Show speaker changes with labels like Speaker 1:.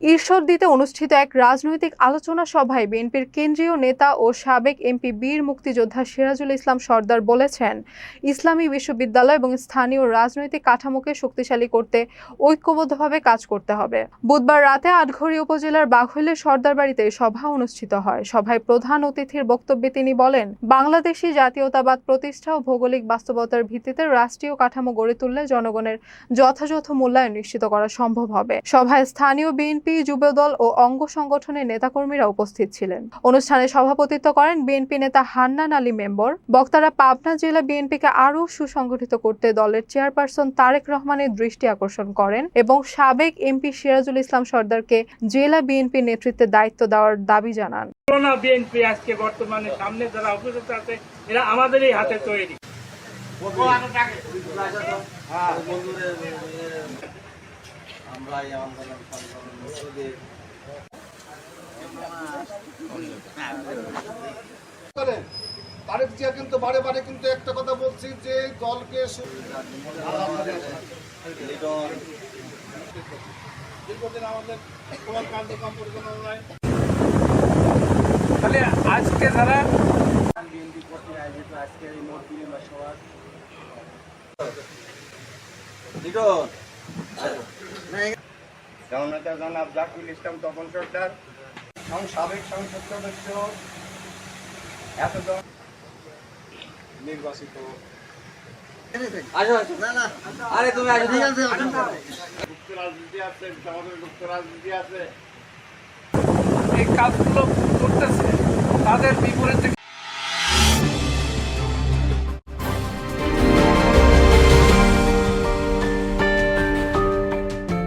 Speaker 1: ঈশ্বরদীতে অনুষ্ঠিত এক রাজনৈতিক আলোচনা সভায় বিএনপির কেন্দ্রীয় নেতা ও সাবেক এমপি বীর মুক্তিযোদ্ধা সিরাজুল ইসলাম সরদার বলেছেন, ইসলামী বিশ্ববিদ্যালয় এবং স্থানীয় রাজনৈতিক কাঠামোকে শক্তিশালী করতে ঐক্যবদ্ধভাবে কাজ করতে হবে। বুধবার রাতে আটঘরিয়া উপজেলার বাঘৈলের সরদার বাড়িতে সভা অনুষ্ঠিত হয়। সভায় প্রধান অতিথির বক্তব্যে তিনি বলেন, বাংলাদেশি জাতীয়তাবাদ প্রতিষ্ঠা ও ভৌগোলিক বাস্তবতার ভিত্তিতে রাষ্ট্রীয় কাঠামো গড়ে তুললে জনগণের যথাযথ মূল্যায়ন নিশ্চিত করা সম্ভব হবে। সভায় স্থানীয় বিএনপি, যুবদল ও অঙ্গ সংগঠনের নেতাকর্মীরা উপস্থিত ছিলেন। অনুষ্ঠানে সভাপতিত্ব করেন বিএনপি নেতা হান্নান আলী মেম্বর। বক্তারা পাবনা জেলা বিএনপিকে আরও সুসংগঠিত করতে দলের চেয়ারপারসন তারেক রহমানের দৃষ্টি আকর্ষণ করেন এবং সাবেক এমপি সিরাজুল ইসলাম সরদারকে জেলা বিএনপি নেতৃত্বে দায়িত্ব দেওয়ার দাবি জানান।
Speaker 2: বিএনপি আজকে বর্তমানে সামনে যারা উপস্থিত আছে এরা আমাদেরই হাতে তৈরি।
Speaker 3: তারেক জিয়া কিন্তু বারে বারে কিন্তু একটা কথা বলছি যে দলকে দীর্ঘদিন আমাদের কোনো কার্যক্রম পরিচালনা নাই।
Speaker 2: তাহলে আজকে যারা
Speaker 4: বিএনপি কর্তৃক আয়োজিত আজকের এই মত বিনিময় সভা
Speaker 3: জননেতা জনাব জাকির ইসলাম তপন সরকার সাবেক সংসদ সদস্য এতজন নির্বাচিত রাজনীতি আছে, আমাদের গুপ্ত রাজনীতি আছে।
Speaker 2: এই কাজগুলো করতেছে তাদের বিপরীতে